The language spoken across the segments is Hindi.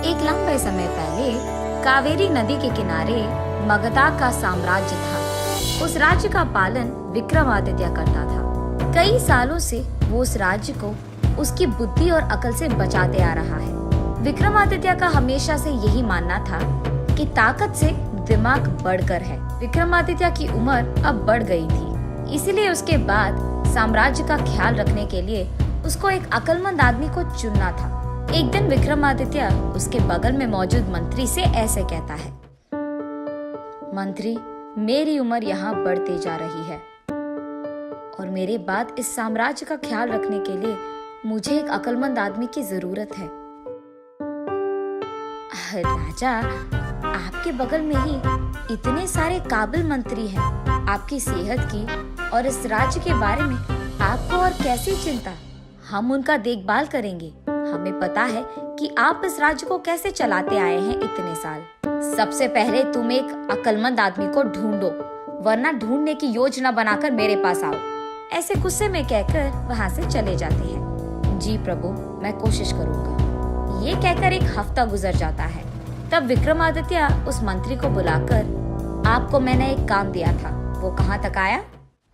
एक लंबे समय पहले कावेरी नदी के किनारे मगधा का साम्राज्य था। उस राज्य का पालन विक्रमादित्य करता था। कई सालों से वो उस राज्य को उसकी बुद्धि और अकल से बचाते आ रहा है। विक्रमादित्य का हमेशा से यही मानना था कि ताकत से दिमाग बढ़कर है। विक्रमादित्य की उम्र अब बढ़ गई थी, इसलिए उसके बाद साम्राज्य का ख्याल रखने के लिए उसको एक अक्लमंद आदमी को चुनना था। एक दिन विक्रमादित्य उसके बगल में मौजूद मंत्री से ऐसे कहता है, मंत्री, मेरी उम्र यहाँ बढ़ती जा रही है और मेरे बाद इस साम्राज्य का ख्याल रखने के लिए मुझे एक अक्लमंद आदमी की जरूरत है। राजा, आपके बगल में ही इतने सारे काबिल मंत्री हैं। आपकी सेहत की और इस राज्य के बारे में आपको और कैसी चिंता? हम उनका देखभाल करेंगे। हमें पता है कि आप इस राज्य को कैसे चलाते आए हैं इतने साल। सबसे पहले तुम एक अक्लमंद आदमी को ढूंढो, वरना ढूंढने की योजना बनाकर मेरे पास आओ। ऐसे गुस्से में कहकर वहाँ से चले जाते हैं। जी प्रभु, मैं कोशिश करूँगा। ये कहकर एक हफ्ता गुजर जाता है। तब विक्रमादित्य उस मंत्री को बुलाकर, आपको मैंने एक काम दिया था, वो कहाँ तक आया?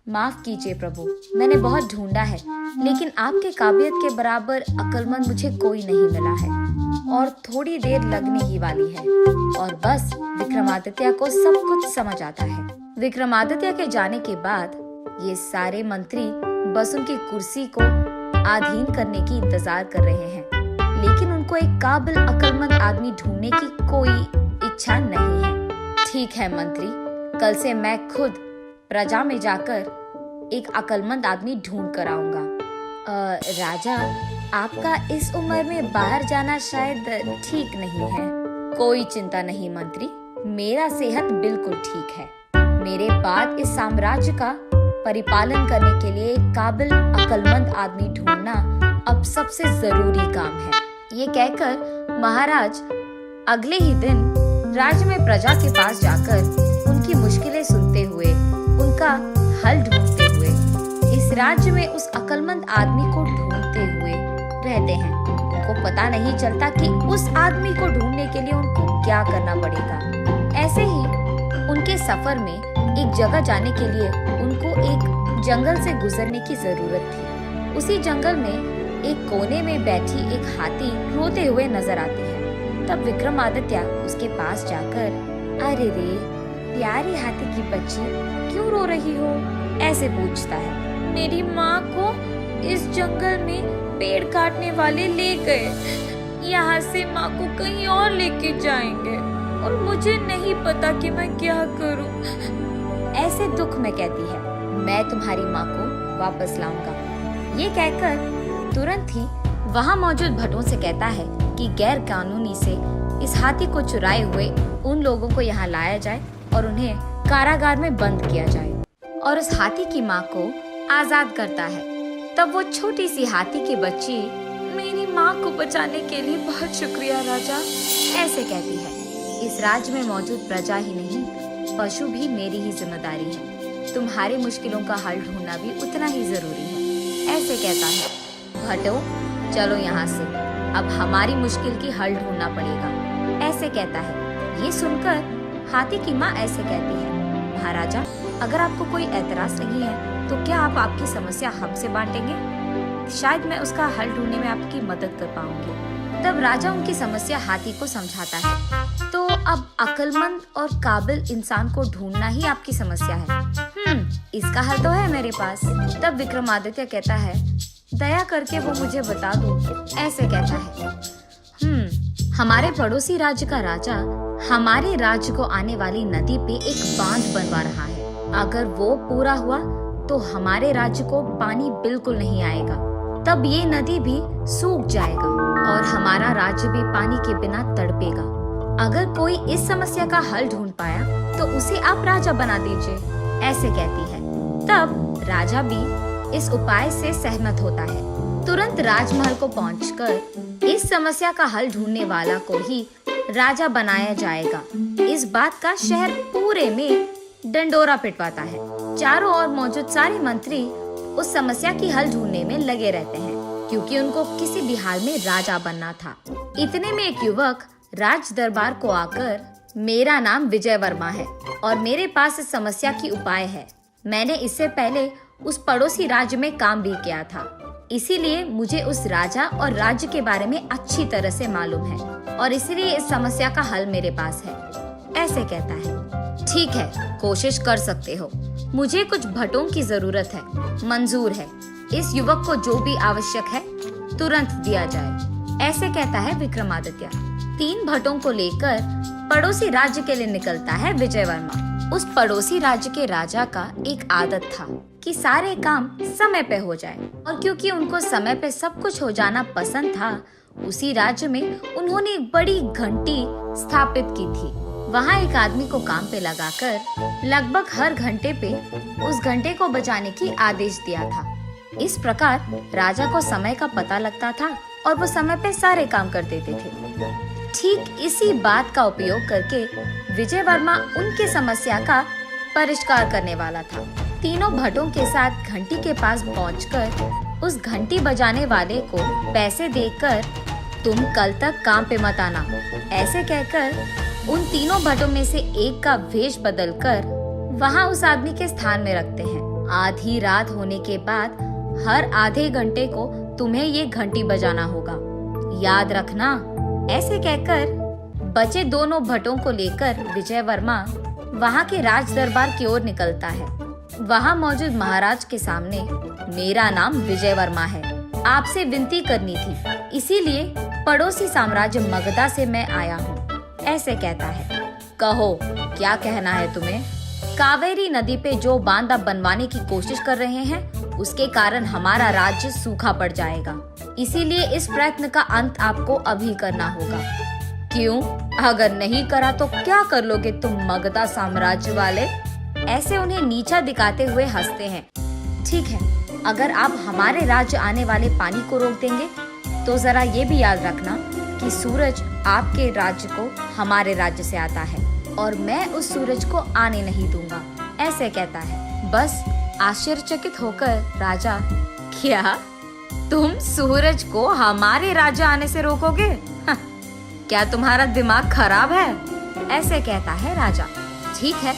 माफ कीजिए प्रभु, मैंने बहुत ढूंढा है, लेकिन आपके काबिलियत के बराबर अक्लमंद मुझे कोई नहीं मिला है और थोड़ी देर लगने ही वाली है। और बस विक्रमादित्य को सब कुछ समझ आता है। विक्रमादित्य के जाने के बाद ये सारे मंत्री बस उनकी कुर्सी को आधीन करने की इंतजार कर रहे हैं, लेकिन उनको एक काबिल अक्लमंद आदमी ढूंढने की कोई इच्छा नहीं है। ठीक है मंत्री, कल से मैं खुद प्रजा में जाकर एक अक्लमंद आदमी ढूंढ कर आऊंगा। राजा, आपका इस उम्र में बाहर जाना शायद ठीक नहीं है। कोई चिंता नहीं मंत्री, मेरा सेहत बिल्कुल ठीक है। मेरे बाद इस साम्राज्य का परिपालन करने के लिए एक काबिल अक्लमंद आदमी ढूंढना अब सबसे जरूरी काम है। ये कहकर महाराज अगले ही दिन राज्य में प्रजा के पास जाकर उनकी मुश्किलें सुनते हुए, उनका हल ढूंढते हुए इस राज्य में उस अक्लमंद आदमी को ढूंढते हुए रहते हैं। उनको पता नहीं चलता कि उस आदमी को ढूंढने के लिए उनको क्या करना पड़ेगा। ऐसे ही उनके सफर में एक जगह जाने के लिए उनको एक जंगल से गुजरने की जरूरत थी। उसी जंगल में एक कोने में बैठी एक हाथी रोते हुए नजर आती है। तब विक्रमादित्य उसके पास जाकर, अरे रे प्यारी हाथी की बच्ची, क्यों रो रही हो? ऐसे पूछता है। मेरी माँ को इस जंगल में पेड़ काटने वाले ले गए। यहाँ से माँ को कहीं और लेके जाएंगे और मुझे नहीं पता कि मैं क्या करूँ। ऐसे दुख में कहती है, मैं तुम्हारी माँ को वापस लाऊंगा। ये कहकर तुरंत ही वहाँ मौजूद भटों से कहता है कि गैर कानूनी से इस हाथी को चुराए हुए उन लोगों को यहाँ लाया जाए और उन्हें कारागार में बंद किया जाए, और उस हाथी की माँ को आजाद करता है। तब वो छोटी सी हाथी की बच्ची, मेरी माँ को बचाने के लिए बहुत शुक्रिया राजा, ऐसे कहती है। इस राज्य में मौजूद प्रजा ही नहीं, पशु भी मेरी ही जिम्मेदारी है। तुम्हारी मुश्किलों का हल ढूंढना भी उतना ही जरूरी है, ऐसे कहता है। भटो, चलो यहाँ से, अब हमारी मुश्किल की हल ढूंढना पड़ेगा, ऐसे कहता है। ये सुनकर हाथी की माँ ऐसे कहती है, महाराजा, अगर आपको कोई एतराज नहीं है तो क्या आप आपकी समस्या हमसे बांटेंगे? शायद मैं उसका हल ढूंढने में आपकी मदद कर पाऊंगी। तब राजा उनकी समस्या हाथी को समझाता है। तो अब अक्लमंद और काबिल इंसान को ढूंढना ही आपकी समस्या है। इसका हल तो है मेरे पास। तब विक्रमादित्य कहता है, दया करके वो मुझे बता दो, ऐसे कहता है। हमारे पड़ोसी राज्य का राजा हमारे राज्य को आने वाली नदी पे एक बांध बनवा रहा है। अगर वो पूरा हुआ तो हमारे राज्य को पानी बिल्कुल नहीं आएगा। तब ये नदी भी सूख जाएगा और हमारा राज्य भी पानी के बिना तड़पेगा। अगर कोई इस समस्या का हल ढूंढ पाया तो उसे आप राजा बना दीजिए, ऐसे कहती है। तब राजा भी इस उपाय से सहमत होता है। तुरंत राजमहल को पहुंचकर इस समस्या का हल ढूंढने वाला को ही राजा बनाया जाएगा। इस बात का शहर पूरे में डंडोरा पिटवाता है। चारों ओर मौजूद सारे मंत्री उस समस्या की हल ढूंढने में लगे रहते हैं, क्योंकि उनको किसी भी हाल में राजा बनना था। इतने में एक युवक राज दरबार को आकर, मेरा नाम विजय वर्मा है और मेरे पास इस समस्या की उपाय है। मैंने इससे पहले उस पड़ोसी राज्य में काम भी किया था, इसीलिए मुझे उस राजा और राज्य के बारे में अच्छी तरह से मालूम है और इसीलिए इस समस्या का हल मेरे पास है। ऐसे कहता है। ठीक है, कोशिश कर सकते हो। मुझे कुछ भटों की जरूरत है। मंजूर है। इस युवक को जो भी आवश्यक है तुरंत दिया जाए। ऐसे कहता है विक्रमादित्य। 3 भटों को लेकर पड़ोसी राज्य के लिए निकलता है विजय वर्मा। उस पड़ोसी राज्य के राजा का एक आदत था कि सारे काम समय पे हो जाए, और क्योंकि उनको समय पे सब कुछ हो जाना पसंद था, उसी राज्य में उन्होंने एक बड़ी घंटी स्थापित की थी। वहाँ एक आदमी को काम पे लगाकर लगभग हर घंटे पे उस घंटे को बजाने की आदेश दिया था। इस प्रकार राजा को समय का पता लगता था और वो समय पे सारे काम कर देते थे। ठीक इसी बात का उपयोग करके विजय वर्मा उनकी समस्या का परिष्कार करने वाला था। तीनों भटों के साथ घंटी के पास पहुंचकर उस घंटी बजाने वाले को पैसे देकर, तुम कल तक काम पे मत आना, ऐसे कहकर उन तीनों भटों में से एक का वेश बदलकर वहां उस आदमी के स्थान में रखते हैं। आधी रात होने के बाद हर आधे घंटे को तुम्हें ये घंटी बजाना होगा, याद रखना। ऐसे कहकर बचे दोनों भटों को लेकर विजय वर्मा वहां के राज दरबार की ओर निकलता है। वहां मौजूद महाराज के सामने, मेरा नाम विजय वर्मा है, आपसे विनती करनी थी, इसीलिए पड़ोसी साम्राज्य मगधा से मैं आया हूँ। ऐसे कहता है। कहो, क्या कहना है तुम्हें? कावेरी नदी पे जो बांध आप बनवाने की कोशिश कर रहे हैं, उसके कारण हमारा राज्य सूखा पड़ जाएगा, इसीलिए इस प्रयत्न का अंत आपको अभी करना होगा। क्यों? अगर नहीं करा तो क्या कर लोगे तुम मगधा साम्राज्य वाले? ऐसे उन्हें नीचा दिखाते हुए हंसते हैं। ठीक है, अगर आप हमारे राज्य आने वाले पानी को रोक देंगे तो जरा ये भी याद रखना कि सूरज आपके राज्य को हमारे राज्य से आता है और मैं उस सूरज को आने नहीं दूंगा। ऐसे कहता है। बस आश्चर्यचकित होकर राजा, क्या तुम सूरज को हमारे राज्य आने से रोकोगे? क्या तुम्हारा दिमाग खराब है? ऐसे कहता है राजा। ठीक है,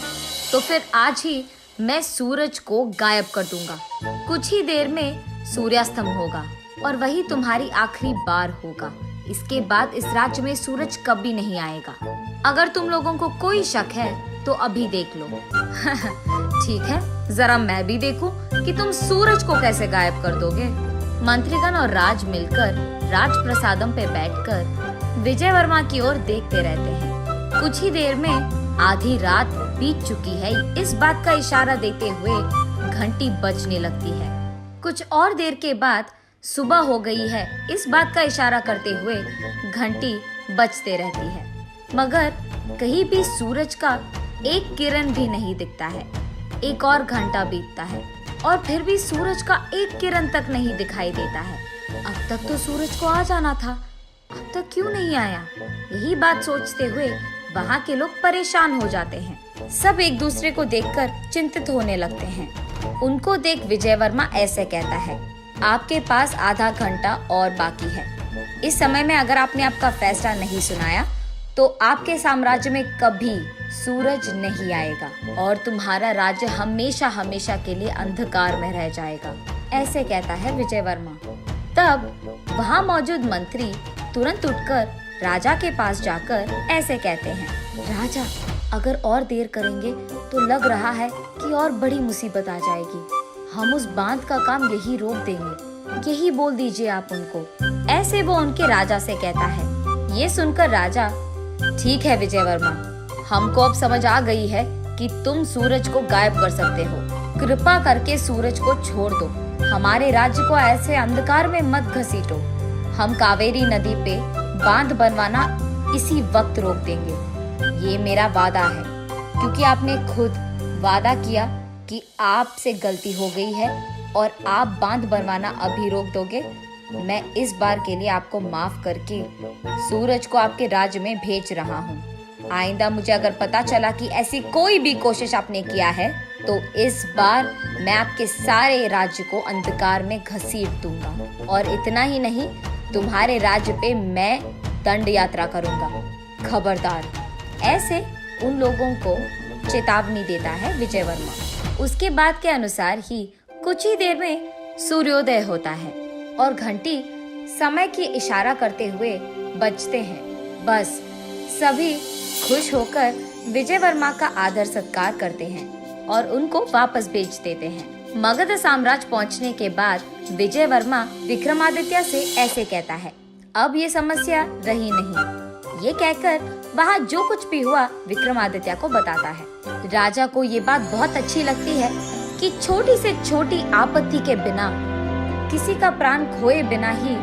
तो फिर आज ही मैं सूरज को गायब कर दूंगा। कुछ ही देर में सूर्यास्तम होगा और वही तुम्हारी आखिरी बार होगा। इसके बाद इस राज्य में सूरज कभी नहीं आएगा। अगर तुम लोगों को कोई शक है तो अभी देख लो। ठीक है, जरा मैं भी देखूं कि तुम सूरज को कैसे गायब कर दोगे। मंत्रीगण और राज मिलकर राजप्रसादम पे बैठकर विजय वर्मा की ओर देखते रहते हैं। कुछ ही देर में आधी रात बीत चुकी है, इस बात का इशारा देते हुए घंटी बजने लगती है। कुछ और देर के बाद सुबह हो गई है, इस बात का इशारा करते हुए घंटी बजते रहती है, मगर कहीं भी सूरज का एक किरण भी नहीं दिखता है। एक और घंटा बीतता है और फिर भी सूरज का एक किरण तक नहीं दिखाई देता है। अब तक तो सूरज को आ जाना था, अब तक क्यों नहीं आया? यही बात सोचते हुए वहाँ के लोग परेशान हो जाते हैं। सब एक दूसरे को देखकर चिंतित होने लगते हैं। उनको देख विजय वर्मा ऐसे कहता है। आपके पास आधा घंटा और बाकी है। इस समय में अगर आपने आपका फैसला नहीं सुनाया तो आपके साम्राज्य में कभी सूरज नहीं आएगा और तुम्हारा राज्य हमेशा हमेशा के लिए अंधकार में रह जाएगा। ऐसे कहता है विजय वर्मा। तब वहाँ मौजूद मंत्री तुरंत उठकर राजा के पास जाकर ऐसे कहते हैं। राजा, अगर और देर करेंगे तो लग रहा है कि और बड़ी मुसीबत आ जाएगी। हम उस बांध का काम यही रोक देंगे, यही बोल दीजिए आप उनको। ऐसे वो उनके राजा से कहता है। ये सुनकर राजा, ठीक है विजय वर्मा, हमको अब समझ आ गई है कि तुम सूरज को गायब कर सकते हो। कृपा करके सूरज को छोड़ दो, हमारे राज्य को ऐसे अंधकार में मत घसीटो। हम कावेरी नदी पे बांध बनवाना इसी वक्त रोक देंगे, ये मेरा वादा है, क्योंकि आपने खुद वादा किया कि आपसे गलती हो गई है और आप बांध बनवाना अभी रोक दोगे। मैं इस बार के लिए आपको माफ करके सूरज को आपके राज्य में भेज रहा हूँ। आइंदा मुझे अगर पता चला कि ऐसी कोई भी कोशिश आपने किया है तो इस बार मैं आपके सारे राज्य को अंधकार में घसीट दूंगा और इतना ही नहीं, तुम्हारे राज्य पे मैं दंड यात्रा करूंगा। खबरदार, ऐसे उन लोगों को चेतावनी देता है विजय वर्मा। उसके बाद के अनुसार ही कुछ ही देर में सूर्योदय होता है और घंटी समय की इशारा करते हुए बजते हैं। बस सभी खुश होकर विजय वर्मा का आदर सत्कार करते हैं और उनको वापस भेज देते हैं। मगध साम्राज्य पहुंचने के बाद विजय वर्मा विक्रमादित्य से ऐसे कहता है, अब ये समस्या रही नहीं। ये कहकर वहाँ जो कुछ भी हुआ विक्रमादित्य को बताता है। राजा को ये बात बहुत अच्छी लगती है कि छोटी से छोटी आपत्ति के बिना, किसी का प्राण खोए बिना ही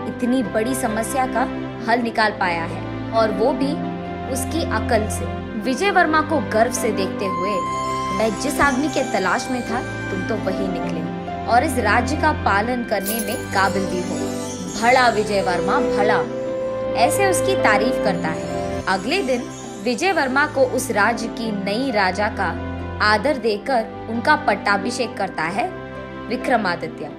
इतनी बड़ी समस्या का हल निकाल पाया है, और वो भी उसकी अकल से। विजय वर्मा को गर्व से देखते हुए, मैं जिस आदमी के तलाश में था तुम तो वही निकले और इस राज्य का पालन करने में काबिल भी हो। भला विजय वर्मा भला, ऐसे उसकी तारीफ करता है। अगले दिन विजय वर्मा को उस राज्य की नई राजा का आदर देकर उनका पट्टाभिषेक करता है विक्रमादित्य।